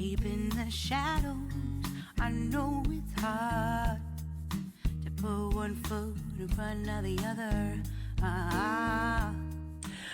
Deep in the shadows, I know it's hard to put one foot in front of the other.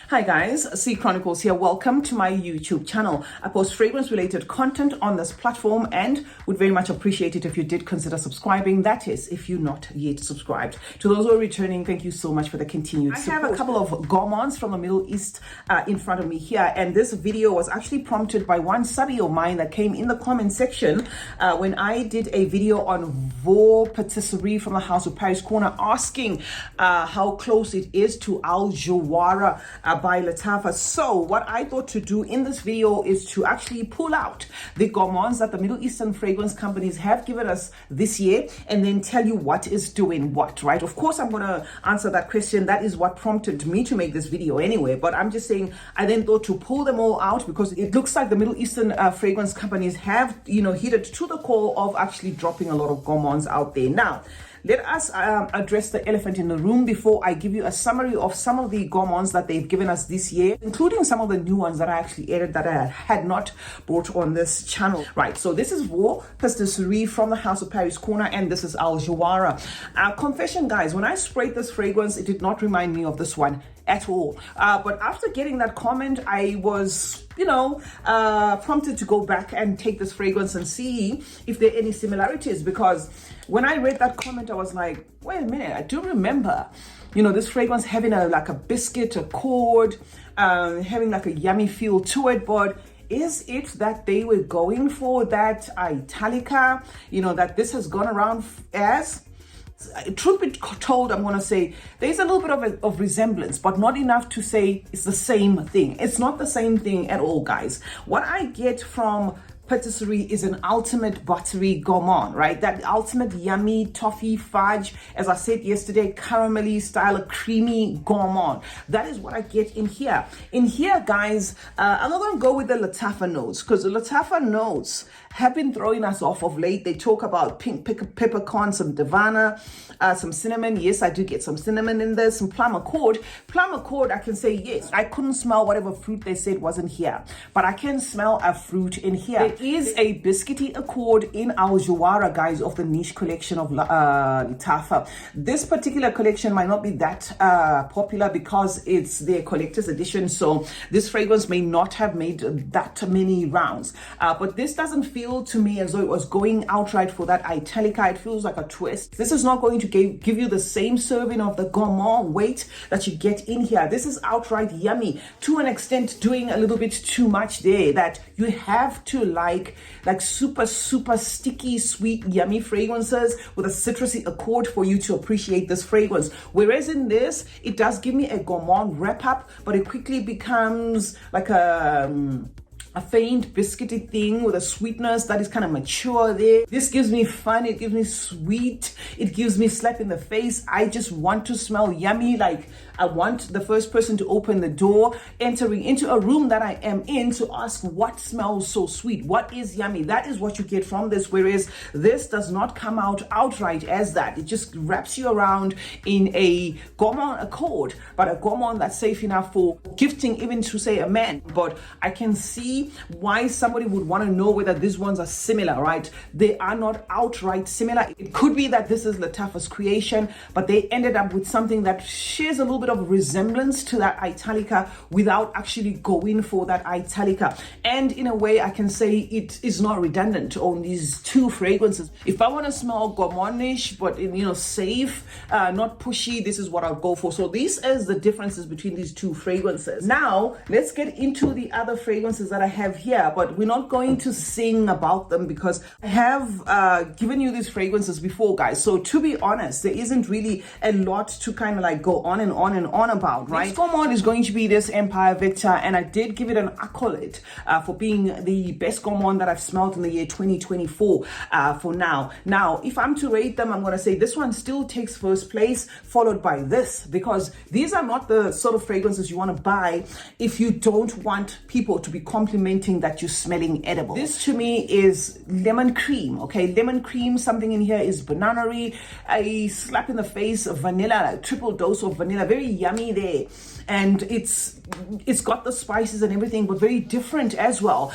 Hi guys, CeeChronicles here. Welcome to my YouTube channel. I post fragrance related content on this platform and would very much appreciate it if you did consider subscribing. That is, if you're not yet subscribed. To those who are returning, thank you so much for the continued support. I have a couple of Gourmands from the Middle East in front of me here, and this video was actually prompted by one subby of mine that came in the comment section when I did a video on Vaux Patisserie from the House of Paris Corner, asking how close it is to Alara by Latafa. So what I thought to do in this video is to actually pull out the Gourmands that the Middle Eastern fragrance companies have given us this year and then tell you what is doing what, right? Of course, I'm going to answer that question. That is what prompted me to make this video anyway, but I'm just saying I then thought to pull them all out because it looks like the Middle Eastern fragrance companies have, heeded to the call of actually dropping a lot of Gourmands out there. Now, let us address the elephant in the room before I give you a summary of some of the Gourmands that they've given us this year, including some of the new ones that I actually added that I had not brought on this channel. Right, so this is Vaux Patisserie from the House of Paris Corner, and this is Alara. Confession, guys, when I sprayed this fragrance, it did not remind me of this one at all. But after getting that comment, I was, prompted to go back and take this fragrance and see if there are any similarities, because when I read that comment, I was like, wait a minute, I do remember, this fragrance having a biscuit accord, having like a yummy feel to it, but is it that they were going for that Italica, that this has gone around as? Truth be told, I'm going to say there's a little bit of resemblance, but not enough to say it's the same thing. It's not the same thing at all, guys. What I get from Patisserie is an ultimate buttery gourmand, right? That ultimate yummy toffee fudge, as I said yesterday, caramelly style, a creamy gourmand. That is what I get in here. In here, guys, I'm not going to go with the Latafa notes, because the Latafa notes have been throwing us off of late. They talk about pink peppercorn, some Divana, some cinnamon. Yes, I do get some cinnamon in there, some plum accord. Plum accord, I can say yes. I couldn't smell whatever fruit they said wasn't here, but I can smell a fruit in here. There is a biscuity accord in Alara, guys, of the niche collection of Latafa. This particular collection might not be that popular because it's their collector's edition, so this fragrance may not have made that many rounds. But this doesn't feel to me as though it was going outright for that Italica. It feels like a twist. This is not going to give you the same serving of the gourmand weight that you get in here. This is outright yummy, to an extent doing a little bit too much there, that you have to like super sticky, sweet, yummy fragrances with a citrusy accord for you to appreciate this fragrance. Whereas in this, it does give me a gourmand wrap up, but it quickly becomes like a faint biscuity thing with a sweetness that is kind of mature there. This gives me fun, it gives me sweet, it gives me slap in the face. I just want to smell yummy, like I want the first person to open the door, entering into a room that I am in, to ask what smells so sweet, what is yummy. That is what you get from this, whereas this does not come out outright as that. It just wraps you around in a gourmand accord, but a gourmand that's safe enough for gifting, even to say a man. But I can see why somebody would want to know whether these ones are similar, right? They are not outright similar. It could be that this is Latafa's creation, but they ended up with something that shares a little bit of resemblance to that Italica without actually going for that Italica. And in a way, I can say it is not redundant on these two fragrances. If I want to smell gourmandish, but safe, not pushy, this is what I'll go for. So these is the differences between these two fragrances. Now, let's get into the other fragrances that I have here, but we're not going to sing about them because I have given you these fragrances before, guys. So to be honest, there isn't really a lot to kind of go on and on about, right? Next gourmand is going to be this Empire Victor, and I did give it an accolade for being the best gourmand that I've smelled in the year 2024 for now. Now, if I'm to rate them, I'm going to say this one still takes first place, followed by this, because these are not the sort of fragrances you want to buy if you don't want people to be complimenting that you're smelling edible. This to me is lemon cream, okay? Lemon cream, something in here is banana-y, a slap in the face of vanilla, a triple dose of vanilla, very yummy there. and it's got the spices and everything, but very different as well.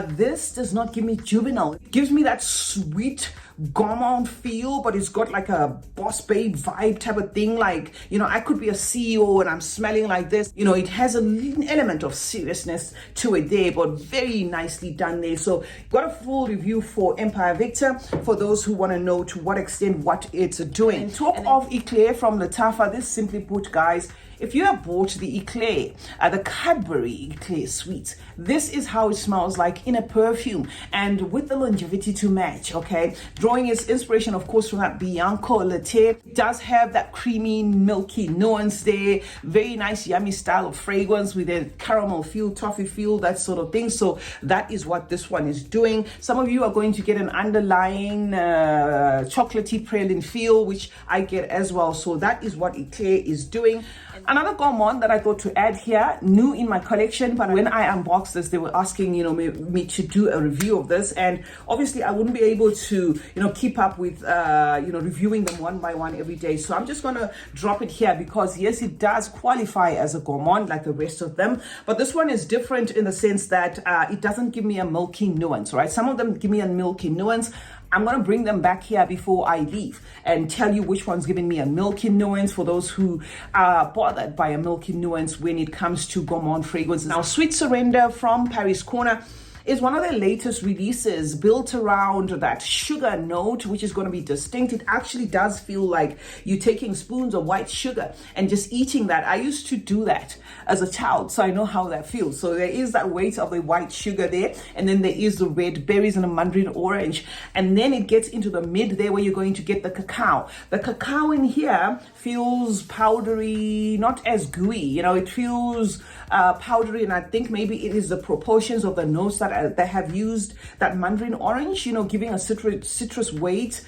This does not give me juvenile. It gives me that sweet Gourmand feel, but it's got like a boss babe vibe type of thing. Like, you know, I could be a CEO and I'm smelling like this. You know, it has an element of seriousness to it there, but very nicely done there. So got a full review for Empire Victor for those who want to know to what extent what it's doing. And talk of Eclair from Latafa. This, simply put, guys, if you have bought the Eclair, the Cadbury Eclair Sweets, this is how it smells like in a perfume, and with the longevity to match, okay? Drawing its inspiration, of course, from that Bianco Latte. It does have that creamy, milky nuance there. Very nice, yummy style of fragrance with a caramel feel, toffee feel, that sort of thing. So that is what this one is doing. Some of you are going to get an underlying chocolatey praline feel, which I get as well. So that is what Eclair is doing. Another Gourmand that I thought to add here, new in my collection, but when I unboxed this, they were asking, you know, me to do a review of this, and obviously I wouldn't be able to, you know, keep up with, you know, reviewing them one by one every day. So I'm just going to drop it here because yes, it does qualify as a Gourmand like the rest of them, but this one is different in the sense that it doesn't give me a milky nuance, right? Some of them give me a milky nuance. I'm going to bring them back here before I leave and tell you which one's giving me a milky nuance for those who are bothered by a milky nuance when it comes to Gourmand fragrances. Now, Sweet Surrender from Paris Corner is one of their latest releases, built around that sugar note, which is going to be distinct. It actually does feel like you're taking spoons of white sugar and just eating that. I used to do that as a child, so I know how that feels. So there is that weight of the white sugar there, and then there is the red berries and the mandarin orange, and then it gets into the mid there where you're going to get the cacao. The cacao in here feels powdery, not as gooey, you know, it feels powdery, and I think maybe it is the proportions of the notes that they have used that mandarin orange, you know, giving a citrus weight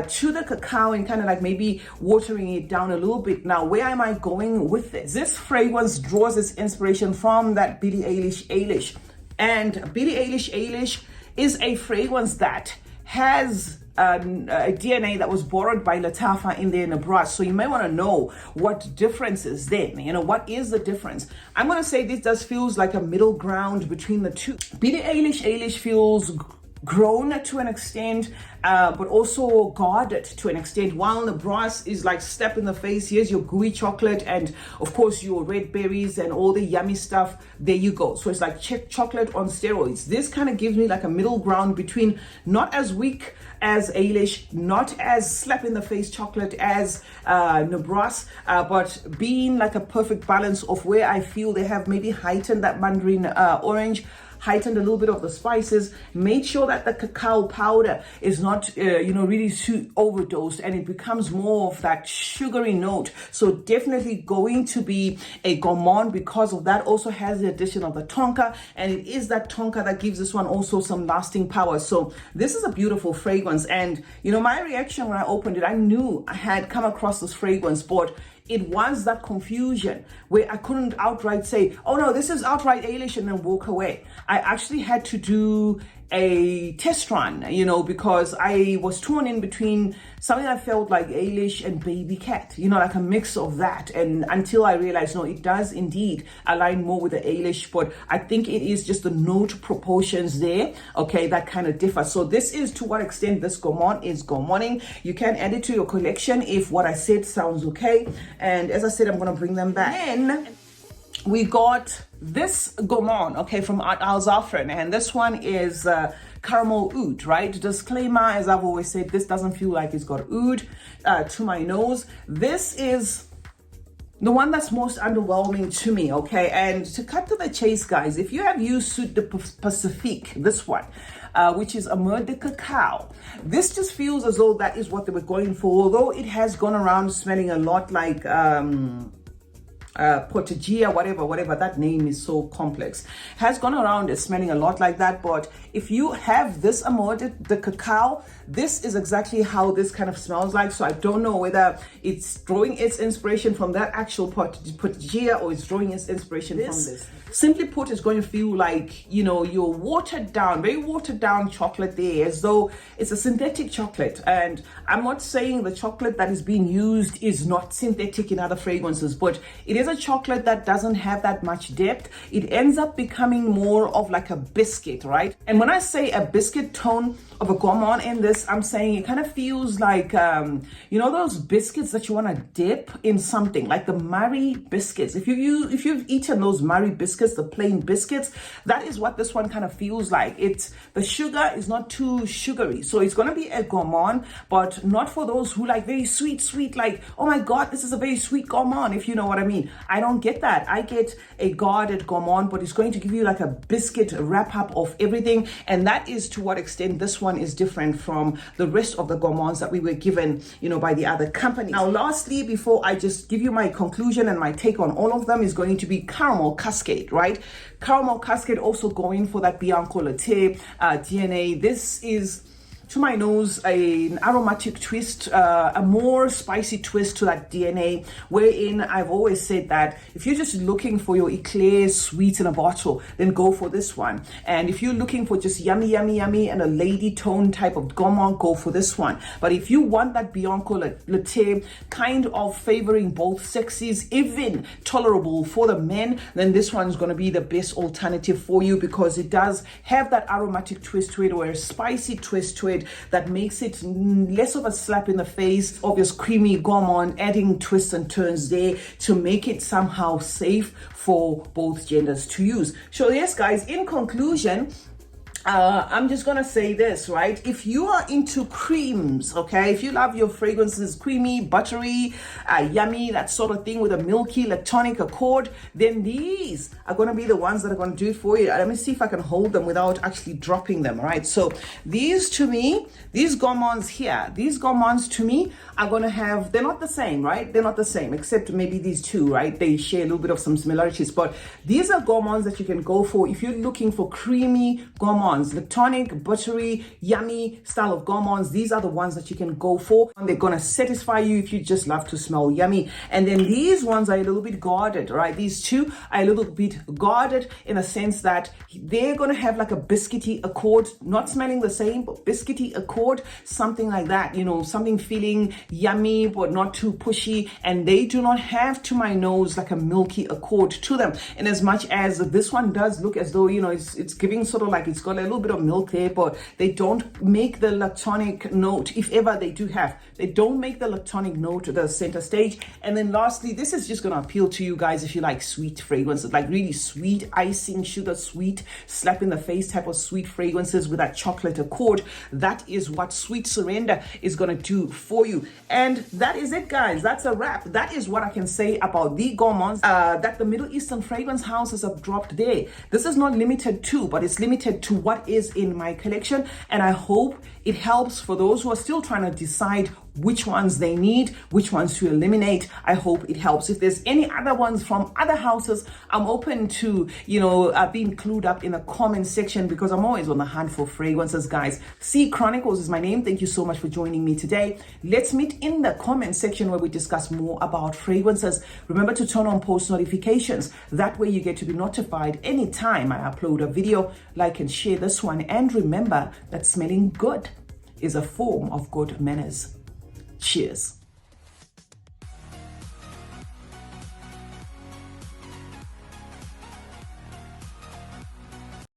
to the cacao and kind of like maybe watering it down a little bit. Now, where am I going with this? This fragrance draws its inspiration from that Billie Eilish. And Billie Eilish is a fragrance that has a DNA that was borrowed by Latafa in their Nebraska. So you may want to know what difference is then. You know, what is the difference? I'm going to say this does feels like a middle ground between the two. Billie Eilish feels grown to an extent, but also guarded to an extent, while Nebraska is like step in the face. Here's your gooey chocolate and of course your red berries and all the yummy stuff. There you go. So it's like chocolate on steroids. This kind of gives me like a middle ground between not as weak as Eilish, not as slap in the face chocolate as Nebraska, but being like a perfect balance of where I feel they have maybe heightened that mandarin orange, heightened a little bit of the spices, made sure that the cacao powder is not, you know, really too overdosed, and it becomes more of that sugary note. So definitely going to be a Gourmand because of that. Also has the addition of the tonka, and it is that tonka that gives this one also some lasting power. So this is a beautiful fragrance, and you know, my reaction when I opened it, I knew I had come across this fragrance, but it was that confusion where I couldn't outright say, oh no, this is outright Eilish, and then walk away. I actually had to do a test run, you know, because I was torn in between something I felt like Eilish and Baby Cat, you know, like a mix of that. And until I realized, no, it does indeed align more with the Eilish, but I think it is just the note proportions there, okay, that kind of differ. So this is to what extent this Gourmand is Gourmanding. You can add it to your collection if what I said sounds okay. And as I said, I'm going to bring them back. Then we got this Gourmand, okay, from Al Zafran, and this one is caramel oud, right? Disclaimer, as I've always said, this doesn't feel like it's got oud to my nose. This is the one that's most underwhelming to me, okay? And to cut to the chase, guys, if you have used Sud de Pacifique, this one, which is Amor de Cacao, this just feels as though that is what they were going for, although it has gone around smelling a lot like Portugia, whatever that name is, so complex, has gone around is smelling a lot like that. But if you have this Amor de Cacao, this is exactly how this kind of smells like. So I don't know whether it's drawing its inspiration from that actual Portugia or it's drawing its inspiration from this. Simply put, it's going to feel like, you know, your very watered down chocolate there, as though it's a synthetic chocolate. And I'm not saying the chocolate that is being used is not synthetic in other fragrances, but it is there's a chocolate that doesn't have that much depth, it ends up becoming more of like a biscuit, right? And when I say a biscuit tone of a Gourmand in this, I'm saying it kind of feels like, you know, those biscuits that you want to dip in something, like the Marie biscuits. If you've eaten those Marie biscuits, the plain biscuits, that is what this one kind of feels like. It's the sugar is not too sugary, so it's going to be a Gourmand, but not for those who like very sweet, like, oh my god, this is a very sweet Gourmand, if you know what I mean. I don't get that. I get a guarded Gourmand, but it's going to give you like a biscuit wrap up of everything, and that is to what extent this one is different from the rest of the Gourmands that we were given, you know, by the other companies. Now, lastly, before I just give you my conclusion and my take on all of them, is going to be Caramel Cascade, right? Caramel Cascade also going for that Bianco Latte DNA. This is, to my nose, an aromatic twist, a more spicy twist to that DNA, wherein I've always said that if you're just looking for your eclair sweet in a bottle, then go for this one. And if you're looking for just yummy and a lady tone type of Gourmand, go for this one. But if you want that Bianco Latte kind of favoring both sexes, even tolerable for the men, then this one's going to be the best alternative for you, because it does have that aromatic twist to it, or a spicy twist to it, that makes it less of a slap in the face of your creamy Gourmand, adding twists and turns there to make it somehow safe for both genders to use. So yes, guys, in conclusion, I'm just gonna say this, right? If you are into creams, okay, if you love your fragrances creamy, buttery, yummy, that sort of thing, with a milky lactonic accord, then these are gonna be the ones that are gonna do it for you. Let me see if I can hold them without actually dropping them, right? So these, to me, these Gourmands here, these Gourmands to me are gonna have, they're not the same, right? They're not the same, except maybe these two, right? They share a little bit of some similarities, but these are Gourmands that you can go for if you're looking for creamy Gourmands, lactonic, buttery, yummy style of Gourmands. These are the ones that you can go for, and they're gonna satisfy you if you just love to smell yummy. And then these ones are a little bit guarded, right? These two are a little bit guarded in a sense that they're gonna have like a biscuity accord, not smelling the same, but biscuity accord, something like that, you know, something feeling yummy but not too pushy. And they do not have, to my nose, like a milky accord to them, in as much as this one does look as though, you know, it's giving sort of like it's got a little bit of milk there, but they don't make the lactonic note, if ever they do have, they don't make the lactonic note the center stage. And then lastly, this is just going to appeal to you guys if you like sweet fragrances, like really sweet, icing, sugar sweet, slap in the face type of sweet fragrances with that chocolate accord. That is what Sweet Surrender is going to do for you. And that is it, guys. That's a wrap. That is what I can say about the Gourmands that the Middle Eastern fragrance houses have dropped there. This is not limited to, but it's limited to what is in my collection, and I hope it helps for those who are still trying to decide which ones they need, which ones to eliminate. I hope it helps. If there's any other ones from other houses, I'm open to, you know, being clued up in the comment section, because I'm always on the hunt for fragrances, guys. CeeChronicles is my name. Thank you so much for joining me today. Let's meet in the comment section where we discuss more about fragrances. Remember to turn on post notifications. That way you get to be notified anytime I upload a video. Like and share this one. And remember that smelling good is a form of good manners. Cheers.